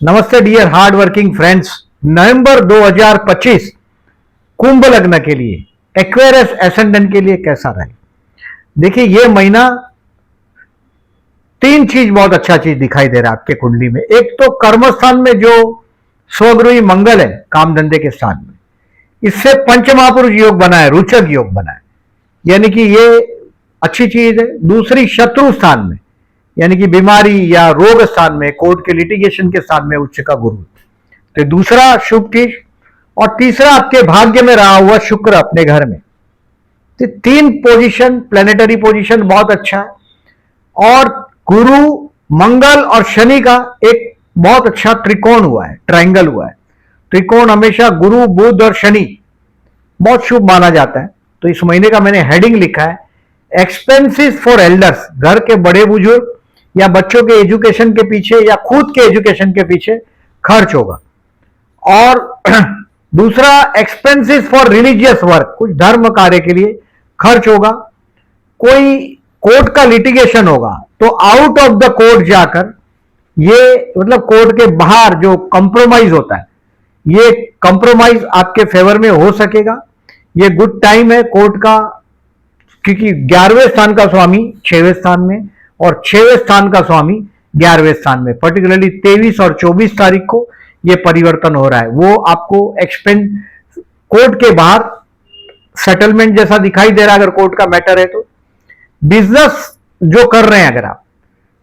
नमस्ते dear hard working friends. नवंबर 2025 कुंभ लग्न के लिए, एक्वेरियस एसेंडेंट के लिए कैसा रहे? देखिए, ये महीना तीन चीज बहुत अच्छा चीज दिखाई दे रहा है आपके कुंडली में। एक तो कर्मस्थान में जो स्वगृही मंगल है काम धंधे के स्थान में, इससे पंचमहापुरुष योग बना है, रोचक योग बना है, यानी कि ये अच्छी चीज है। दूसरी, शत्रु स्थान में यानी कि बीमारी या रोग स्थान में, कोर्ट के लिटिगेशन के स्थान में उच्च का गुरु, तो दूसरा शुभ चीज। और तीसरा, आपके भाग्य में रहा हुआ शुक्र अपने घर में। तो तीन पोजीशन, प्लेनेटरी पोजीशन बहुत अच्छा है। और गुरु, मंगल और शनि का एक बहुत अच्छा त्रिकोण हुआ है, ट्रायंगल हुआ है। त्रिकोण हमेशा गुरु, बुध और शनि बहुत शुभ माना जाता है। तो इस महीने का मैंने हेडिंग लिखा है, एक्सपेंसिस फॉर एल्डर्स। घर के बड़े बुजुर्ग या बच्चों के एजुकेशन के पीछे या खुद के एजुकेशन के पीछे खर्च होगा। और दूसरा, एक्सपेंसिस फॉर रिलीजियस वर्क, कुछ धर्म कार्य के लिए खर्च होगा। कोई कोर्ट का लिटिगेशन होगा तो आउट ऑफ द कोर्ट जाकर, ये मतलब कोर्ट के बाहर जो कंप्रोमाइज होता है, ये कंप्रोमाइज आपके फेवर में हो सकेगा। ये गुड टाइम है कोर्ट का, क्योंकि 11वें स्थान का स्वामी 6वें स्थान में और 6वें स्थान का स्वामी 11वें स्थान में। पर्टिकुलरली 23 और 24 तारीख को यह परिवर्तन हो रहा है। वो आपको एक्सपेंड कोर्ट के बाहर सेटलमेंट जैसा दिखाई दे रहा है अगर कोर्ट का मैटर है तो। बिजनेस जो कर रहे हैं अगर आप,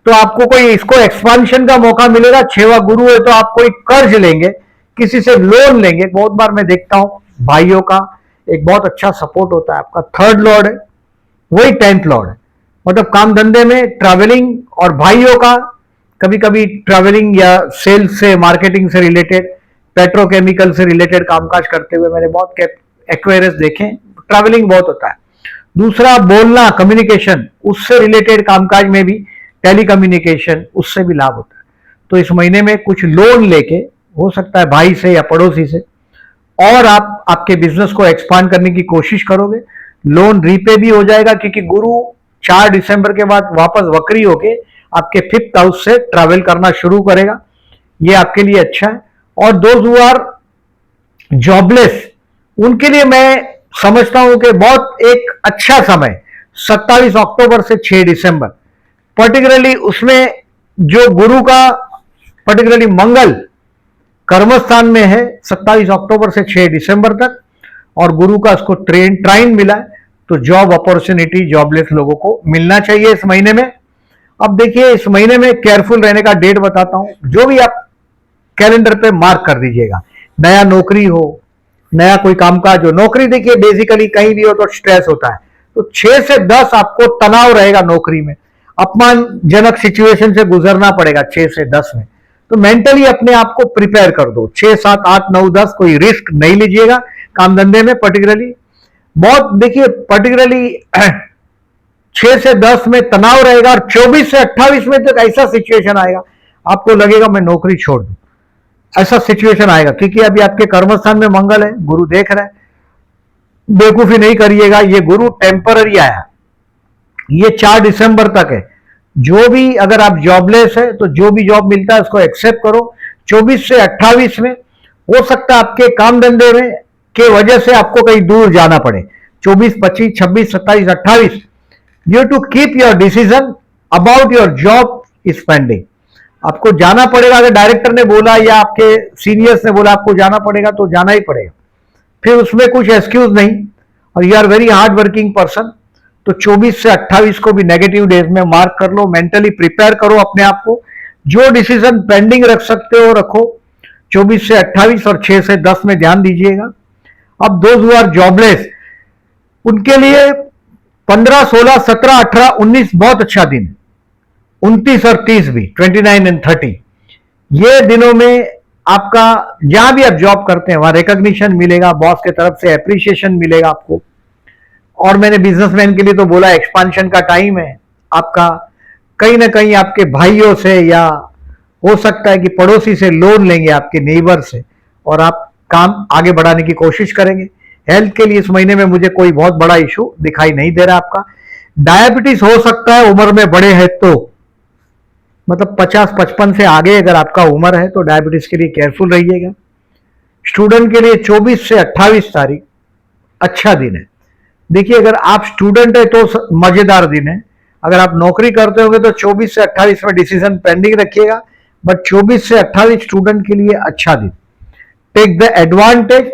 तो आपको कोई इसको एक्सपांशन का मौका मिलेगा। 6वां गुरु है तो आप कोई कर्ज लेंगे, किसी से लोन लेंगे। बहुत बार मैं देखता हूं भाइयों का एक बहुत अच्छा सपोर्ट होता है। आपका 3rd लॉर्ड है, वही 10th लॉर्ड है। मतलब काम धंधे में ट्रैवलिंग, और भाइयों का कभी कभी ट्रैवलिंग या सेल्स से, मार्केटिंग से रिलेटेड, पेट्रोकेमिकल से रिलेटेड कामकाज करते हुए मैंने बहुत एक्वेरियस देखे। ट्रैवलिंग बहुत होता है। दूसरा, बोलना, कम्युनिकेशन, उससे रिलेटेड कामकाज में भी, टेली कम्युनिकेशन, उससे भी लाभ होता है। तो इस महीने में कुछ लोन लेके, हो सकता है भाई से या पड़ोसी से, और आप आपके बिजनेस को एक्सपांड करने की कोशिश करोगे। लोन रीपे भी हो जाएगा, क्योंकि गुरु 4 दिसंबर के बाद वापस वक्री होके आपके 5th हाउस से ट्रैवल करना शुरू करेगा। ये आपके लिए अच्छा है। और दोज हु आर जॉबलेस, उनके लिए मैं समझता हूं कि बहुत एक अच्छा समय 27 अक्टूबर से 6 दिसंबर, पर्टिकुलरली उसमें जो गुरु का, पर्टिकुलरली मंगल कर्मस्थान में है 27 अक्टूबर से 6 दिसंबर तक, और गुरु का उसको ट्राइन मिला है। तो जॉब अपॉर्चुनिटी जॉबलेस लोगों को मिलना चाहिए इस महीने में। अब देखिए, इस महीने में केयरफुल रहने का डेट बताता हूं, जो भी आप कैलेंडर पे मार्क कर दीजिएगा। नया नौकरी हो, नया कोई कामकाज हो। नौकरी देखिए बेसिकली कहीं भी हो तो स्ट्रेस होता है, तो 6 से 10 आपको तनाव रहेगा नौकरी में। अपमानजनक सिचुएशन से गुजरना पड़ेगा 6 से 10 में। तो मेंटली अपने आप को प्रिपेयर कर दो। 6, 7, 8, 9, 10 कोई रिस्क नहीं लीजिएगा काम धंधे में। पर्टिकुलरली बहुत देखिए, पर्टिकुलरली 6 से 10 में तनाव रहेगा, और 24 से 28 में तक ऐसा सिचुएशन आएगा आपको लगेगा मैं नौकरी छोड़ दूं, ऐसा सिचुएशन आएगा। क्योंकि अभी आपके कर्मस्थान में मंगल है, गुरु देख रहा है। बेवकूफी नहीं करिएगा, ये गुरु टेम्पररी आया, ये 4 दिसंबर तक है। जो भी, अगर आप जॉबलेस है तो जो भी जॉब मिलता है उसको एक्सेप्ट करो। 24 से 28 में हो सकता है आपके काम धंधे में के वजह से आपको कहीं दूर जाना पड़े। 24, 25, 26, 27, 28, you too keep your decision about your job is pending. आपको जाना पड़ेगा। अगर डायरेक्टर ने बोला या आपके सीनियर्स ने बोला आपको जाना पड़ेगा तो जाना ही पड़ेगा, फिर उसमें कुछ एक्सक्यूज नहीं। और you are very hard working person. तो 24 से 28 को भी नेगेटिव डेज में मार्क कर लो। मेंटली प्रिपेयर करो अपने आप को। जो डिसीजन पेंडिंग रख सकते हो रखो। 24 से 28 और 6 से 10 में ध्यान दीजिएगा। अब दोज हु आर जॉबलेस, उनके लिए 15, 16, 17, 18, 19 बहुत अच्छा दिन है। 29 और 30 भी, 29 एंड 30, ये दिनों में आपका जहां भी आप जॉब करते हैं वहां रिकॉग्निशन मिलेगा, बॉस की तरफ से एप्रिसिएशन मिलेगा आपको। और मैंने बिजनेसमैन के लिए तो बोला एक्सपांशन का टाइम है आपका। कहीं ना कहीं आपके भाइयों से या हो सकता है कि पड़ोसी से लोन लेंगे, आपके नेबर से, और आप काम आगे बढ़ाने की कोशिश करेंगे। हेल्थ के लिए इस महीने में मुझे कोई बहुत बड़ा इशू दिखाई नहीं दे रहा आपका। डायबिटीज हो सकता है, उम्र में बड़े हैं तो मतलब 50-55 से आगे अगर आपका उम्र है तो डायबिटीज के लिए केयरफुल रहिएगा। स्टूडेंट के लिए 24 से 28 तारीख अच्छा दिन है। देखिए, अगर आप स्टूडेंट है तो मजेदार दिन है। अगर आप नौकरी करते होंगे तो 24 से 28 में डिसीजन पेंडिंग रखिएगा, बट 24 से 28 स्टूडेंट के लिए अच्छा दिन। Take the advantage.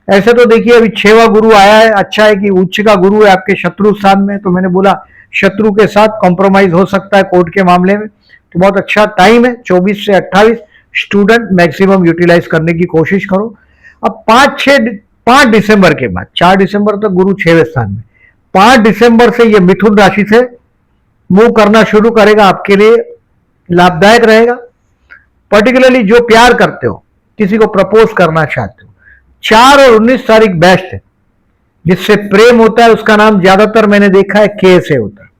ऐसे तो देखिए अभी 6वां गुरु आया है, अच्छा है कि उच्च का गुरु है आपके शत्रु स्थान में, तो मैंने बोला शत्रु के साथ कॉम्प्रोमाइज हो सकता है कोर्ट के मामले में, तो बहुत अच्छा टाइम है। 24 से 28 स्टूडेंट मैक्सिमम यूटिलाइज करने की कोशिश करो। अब 5 दिसंबर के बाद, 4 दिसंबर तक गुरु 6वें स्थान में, 5 दिसंबर से ये मिथुन राशि से मूव करना शुरू करेगा, आपके लिए लाभदायक रहेगा। पर्टिकुलरली जो प्यार करते हो, किसी को प्रपोज करना चाहते हो, 4 और 19 तारीख बेस्ट है। जिससे प्रेम होता है उसका नाम ज्यादातर मैंने देखा है के से होता है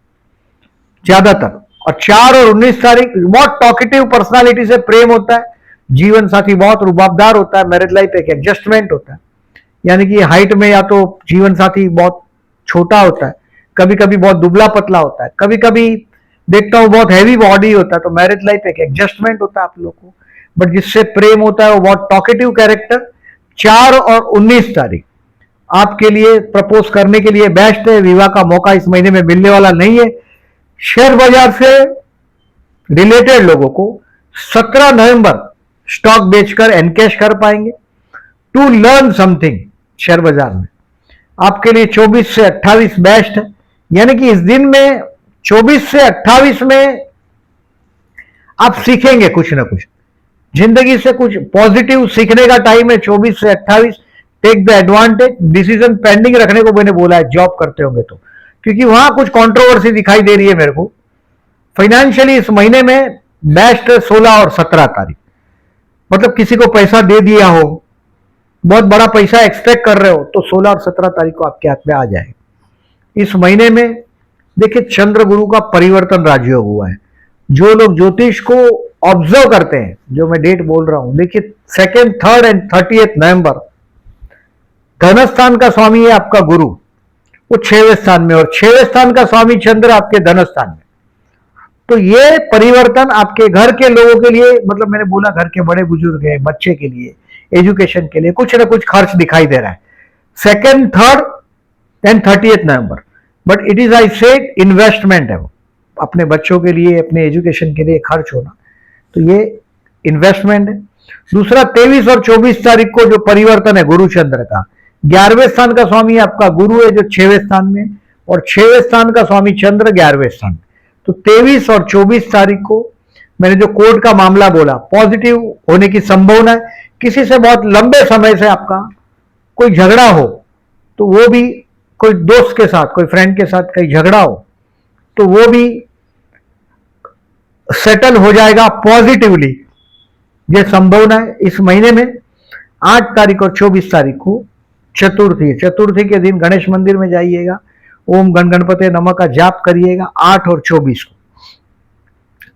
ज्यादातर, और 4 और 19 तारीख बहुत टॉकेटिव पर्सनालिटी से प्रेम होता है। जीवन साथी बहुत रुबाबदार होता है। मैरिज लाइफ एक एडजस्टमेंट होता है, यानी कि हाइट में या तो जीवन साथी बहुत छोटा होता है, कभी कभी बहुत दुबला पतला होता है, कभी कभी देखता हूं बहुत हैवी बॉडी होता है, तो मैरिज लाइफ एक एडजस्टमेंट होता है आप लोग को। बट जिससे प्रेम होता है वो बहुत टॉकेटिव कैरेक्टर। 4 और 19 तारीख आपके लिए प्रपोज करने के लिए बेस्ट है। विवाह का मौका इस महीने में मिलने वाला नहीं है। शेयर बाजार से रिलेटेड लोगों को 17 नवंबर स्टॉक बेचकर एनकैश कर पाएंगे। टू लर्न समथिंग शेयर बाजार में आपके लिए 24 से 28 बेस्ट है, यानी कि इस दिन में 24 से 28 में आप सीखेंगे कुछ ना कुछ, जिंदगी से कुछ पॉजिटिव सीखने का टाइम है। 24 से 28 take the advantage. Decision pending रखने को मैंने बोला है जॉब करते होंगे तो, क्योंकि वहां कुछ कंट्रोवर्सी दिखाई दे रही है मेरे को। फाइनेंशियली इस महीने में बेस्ट 16 और 17 तारीख, मतलब किसी को पैसा दे दिया हो, बहुत बड़ा पैसा एक्सपेक्ट कर रहे हो, तो 16 और 17 तारीख को आपके हाथ में आ जाए। इस महीने में देखिए चंद्र गुरु का परिवर्तन राजयोग हुआ है। जो लोग ज्योतिष को ऑब्जर्व करते हैं, जो मैं डेट बोल रहा हूं, देखिए 2nd, 3rd एंड 30th नवंबर धनस्थान का स्वामी है आपका गुरु, वो 6वें स्थान में, और 6वें स्थान का स्वामी चंद्र आपके धनस्थान में। तो ये परिवर्तन आपके घर के लोगों के लिए, मतलब मैंने बोला घर के बड़े बुजुर्ग हैं, बच्चे के लिए, एजुकेशन के लिए कुछ ना कुछ खर्च दिखाई दे रहा है 2nd, 3rd and 30th November. But it is I said investment है, वो अपने बच्चों के लिए, अपने एजुकेशन के लिए खर्च होना, तो ये इन्वेस्टमेंट है। दूसरा 23 और 24 तारीख को जो परिवर्तन है गुरु चंद्र का, 11वें स्थान का स्वामी आपका गुरु है जो 6वें स्थान में, और 6वें स्थान का स्वामी चंद्र 11वें स्थान में। तो 23 और 24 तारीख को मैंने जो कोर्ट का मामला बोला, पॉजिटिव होने की संभावना है। किसी से बहुत लंबे समय से आपका कोई झगड़ा हो, तो वो भी, कोई दोस्त के साथ, कोई फ्रेंड के साथ कहीं झगड़ा हो, तो वो भी सेटल हो जाएगा पॉजिटिवली, ये संभावना है। इस महीने में 8 तारीख और 24 तारीख को चतुर्थी, चतुर्थी के दिन गणेश मंदिर में जाइएगा, ओम गण गणपते नमः का जाप करिएगा 8 और 24 को।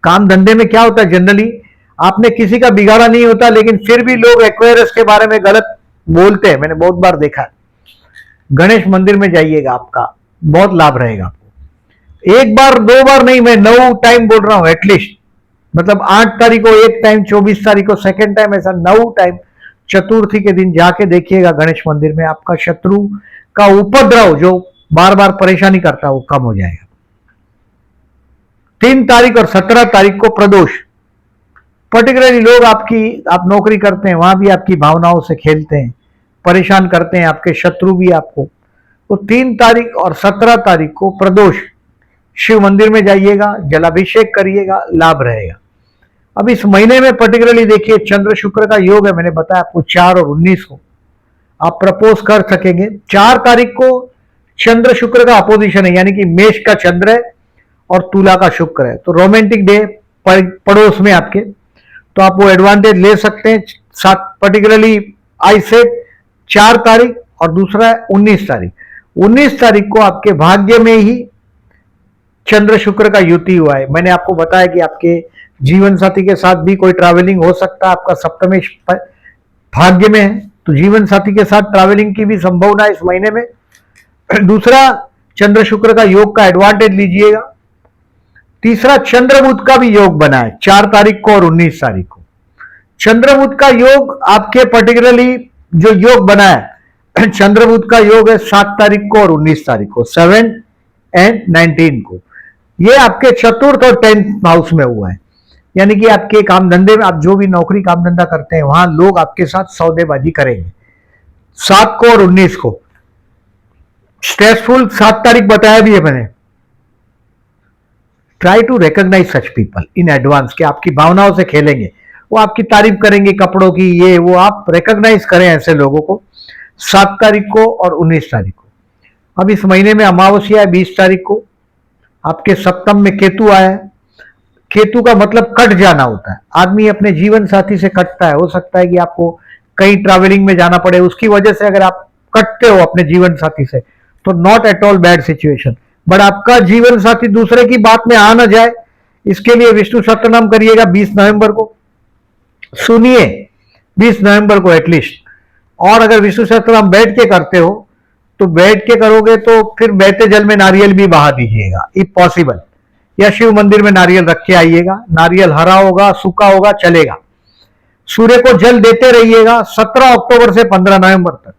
काम धंधे में क्या होता है, जनरली आपने किसी का बिगाड़ा नहीं होता, लेकिन फिर भी लोग एक्वेरियस के बारे में गलत बोलते हैं, मैंने बहुत बार देखा है। गणेश मंदिर में जाइएगा, आपका बहुत लाभ रहेगा आपको। एक बार 2 बार नहीं, मैं 9 टाइम बोल रहा हूं एटलीस्ट, मतलब 8 तारीख को एक टाइम, 24 तारीख को सेकेंड टाइम, ऐसा 9 टाइम चतुर्थी के दिन जाके देखिएगा गणेश मंदिर में। आपका शत्रु का उपद्रव जो बार बार परेशानी करता है वो कम हो जाएगा। 3 तारीख और 17 तारीख को प्रदोष। पर्टिकुलरली लोग आप नौकरी करते हैं, वहां भी आपकी भावनाओं से खेलते हैं, परेशान करते हैं, आपके शत्रु भी आपको। तो 3 तारीख और 17 तारीख को प्रदोष, शिव मंदिर में जाइएगा, जलाभिषेक करिएगा, लाभ रहेगा। अब इस महीने में पर्टिकुलरली देखिए चंद्र शुक्र का योग है, मैंने बताया आपको 4 और 19 को आप प्रपोज कर सकेंगे। 4 तारीख को चंद्र शुक्र का अपोजिशन है, यानी कि मेष का चंद्र है और तुला का शुक्र है, तो रोमांटिक डे पड़ोस में आपके, तो आप वो एडवांटेज ले सकते हैं। साथ पर्टिकुलरली आई सेड 4 तारीख और दूसरा है 19 तारीख। 19 तारीख को आपके भाग्य में ही चंद्र शुक्र का युति हुआ है। मैंने आपको बताया कि आपके जीवन साथी के साथ भी कोई ट्रैवलिंग हो सकता है, आपका सप्तमेश भाग्य में है, तो जीवन साथी के साथ ट्रैवलिंग की भी संभावना है इस महीने में। दूसरा, चंद्र शुक्र का योग का एडवांटेज लीजिएगा। तीसरा चंद्रबुध का भी योग बना है 4 तारीख को और 19 तारीख को। चंद्रबुध का योग आपके पर्टिकुलरली जो योग बना है चंद्रबुध का योग है 7 तारीख को और 19 तारीख को, 7 एंड 19 को। ये आपके चतुर्थ और 10th हाउस में हुआ है, यानी कि आपके काम धंधे में, आप जो भी नौकरी काम धंधा करते हैं वहां लोग आपके साथ सौदेबाजी करेंगे। 7 को और 19 को स्ट्रेसफुल 7 तारीख बताया भी है मैंने। Try to recognise such people in advance कि आपकी भावनाओं से खेलेंगे, वो आपकी तारीफ करेंगे कपड़ों की, ये वो, आप रिकॉग्नाइज करें ऐसे लोगों को। 7 तारीख को और 19 तारीख को। अब इस महीने में अमावस्या है 20 तारीख को, आपके सप्तम में केतु आया है। केतु का मतलब कट जाना होता है, आदमी अपने जीवन साथी से कटता है। हो सकता है कि आपको कहीं ट्रैवलिंग में जाना पड़े, उसकी वजह से अगर आप कटते हो अपने जीवन साथी से तो not at all bad situation, but आपका जीवन साथी दूसरे की बात में आ ना जाए, इसके लिए विष्णु सहस्त्रनाम करिएगा 20 नवंबर को, सुनिए 20 नवंबर को एटलीस्ट। और अगर विष्णु सहस्त्रनाम बैठ के करते हो तो बैठ के करोगे तो फिर बहते जल में नारियल भी बहा दीजिएगा इफ पॉसिबल, या शिव मंदिर में नारियल रख के आइएगा। नारियल हरा होगा, सूखा होगा, चलेगा। सूर्य को जल देते रहिएगा 17 अक्टूबर से 15 नवंबर तक।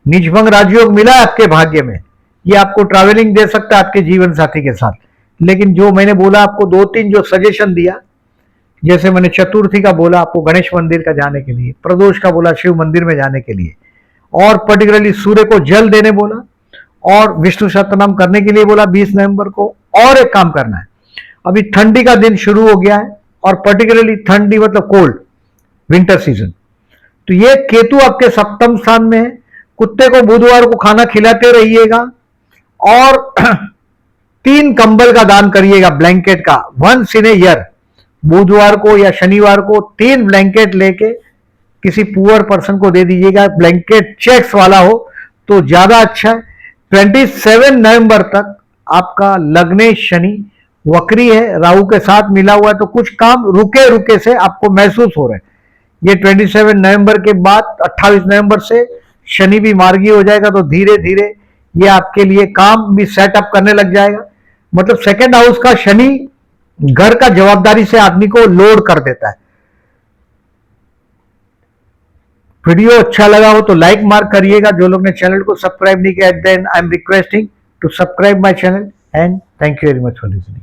निजभंग राजयोग मिला है आपके भाग्य में, ये आपको ट्रैवलिंग दे सकता है आपके जीवन साथी के साथ। लेकिन जो मैंने बोला आपको 2-3 जो सजेशन दिया, जैसे मैंने चतुर्थी का बोला आपको गणेश मंदिर का जाने के लिए, प्रदोष का बोला शिव मंदिर में जाने के लिए, और पर्टिकुलरली सूर्य को जल देने बोला, और विष्णु सहस्त्रनाम करने के लिए बोला 20 नवंबर को। और एक काम करना है, अभी ठंडी का दिन शुरू हो गया है, और पर्टिकुलरली ठंडी मतलब कोल्ड, विंटर सीजन। तो ये केतु आपके सप्तम स्थान में है। कुत्ते को बुधवार को खाना खिलाते रहिएगा, और 3 कंबल का दान करिएगा, ब्लैंकेट का, 1 इन ए ईयर। बुधवार को या शनिवार को 3 ब्लैंकेट लेके किसी पुअर पर्सन को दे दीजिएगा। ब्लैंकेट चेक्स वाला हो तो ज्यादा अच्छा है। 27 नवंबर तक आपका लग्नेश शनि वक्री है, राहु के साथ मिला हुआ है, तो कुछ काम रुके रुके से आपको महसूस हो रहा है। ये 27 नवंबर के बाद 28 नवंबर से शनि भी मार्गी हो जाएगा, तो धीरे धीरे ये आपके लिए काम भी सेटअप करने लग जाएगा। मतलब सेकंड हाउस का शनि घर का जवाबदारी से आदमी को लोड कर देता है। वीडियो अच्छा लगा हो तो लाइक मार्क करिएगा। जो लोग ने चैनल को सब्सक्राइब नहीं किया, then I am requesting to subscribe my channel, and thank you very much for listening.